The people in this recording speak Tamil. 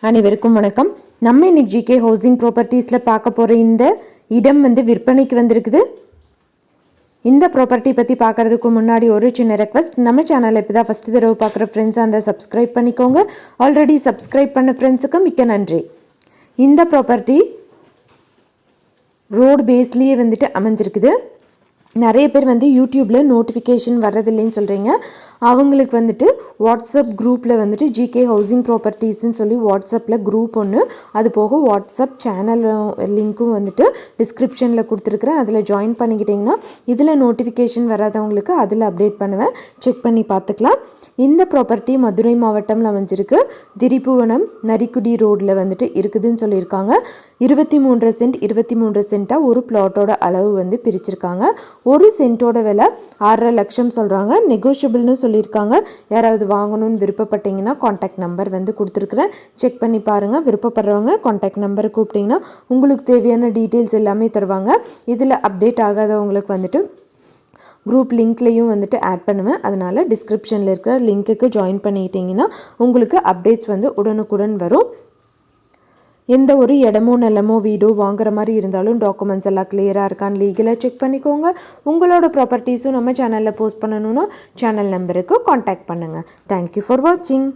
அனைவருக்கும் வணக்கம். நம்ம இன்னைக்கு ஜிகே ஹவுசிங் ப்ராப்பர்ட்டிஸில் பார்க்க போகிற இந்த இடம் விற்பனைக்கு வந்திருக்குது. இந்த ப்ராப்பர்ட்டி பற்றி பார்க்குறதுக்கு முன்னாடி ஒரு சின்ன ரெக்வஸ்ட், நம்ம சேனலை இப்போ தான் ஃபஸ்ட்டு தடவை பார்க்குற ஃப்ரெண்ட்ஸ் அந்த சப்ஸ்கிரைப் பண்ணிக்கோங்க. ஆல்ரெடி சப்ஸ்கிரைப் பண்ண ஃப்ரெண்ட்ஸுக்கு மிக்க நன்றி. இந்த ப்ராப்பர்ட்டி ரோடு பேஸ்லேயே அமைஞ்சிருக்குது. நிறைய பேர் யூடியூப்பில் நோட்டிஃபிகேஷன் வர்றதில்லைன்னு சொல்கிறீங்க. அவங்களுக்கு வாட்ஸ்அப் குரூப்பில் ஜிகே ஹவுசிங் ப்ராப்பர்ட்டிஸ்ன்னு சொல்லி வாட்ஸ்அப்பில் குரூப் ஒன்று, அது போக வாட்ஸ்அப் சேனல் லிங்க்கும் டிஸ்கிரிப்ஷனில் கொடுத்துருக்குறேன். அதில் ஜாயின் பண்ணிக்கிட்டிங்கன்னா இதில் நோட்டிஃபிகேஷன் வராதவங்களுக்கு அதில் அப்டேட் பண்ணுவேன், செக் பண்ணி பார்த்துக்கலாம். இந்த ப்ராப்பர்ட்டி மதுரை மாவட்டம்ல அமைஞ்சிருக்கு. திரிபுவனம் நரிக்குடி ரோடில் இருக்குதுன்னு சொல்லியிருக்காங்க. 23 சென்ட்டாக ஒரு பிளாட்டோட அளவு பிரிச்சிருக்காங்க. ஒரு சென்ட்டோட விலை 6.5 லட்சம் சொல்கிறாங்க. நெகோஷியபிள்னு சொல்லியிருக்காங்க. யாராவது வாங்கணும்னு விருப்பப்பட்டீங்கன்னா காண்டாக்ட் நம்பர் கொடுத்துருக்குறேன், செக் பண்ணி பாருங்கள். விருப்பப்படுறவங்க காண்டாக்ட் நம்பரை கூப்பிட்டிங்கன்னா உங்களுக்கு தேவையான டீட்டெயில்ஸ் எல்லாமே தருவாங்க. இதில் அப்டேட் ஆகாதவங்களுக்கு குரூப் லிங்க்லேயும் ஆட் பண்ணுவேன். அதனால் டிஸ்கிரிப்ஷனில் இருக்கிற லிங்க்குக்கு ஜாயின் பண்ணிக்கிட்டிங்கன்னா உங்களுக்கு அப்டேட்ஸ் உடனுக்குடன் வரும். எந்த ஒரு இடமோ நிலமோ வீடோ வாங்குற மாதிரி இருந்தாலும் டாக்குமெண்ட்ஸ் எல்லாம் கிளியராக இருக்கான்னு லீகலாக செக் பண்ணிக்கோங்க. உங்களோட ப்ராப்பர்ட்டிஸும் நம்ம சேனலில் போஸ்ட் பண்ணணுன்னா சேனல் நம்பருக்கு காண்டாக்ட் பண்ணுங்கள். தேங்க்யூ ஃபார் வாட்சிங்.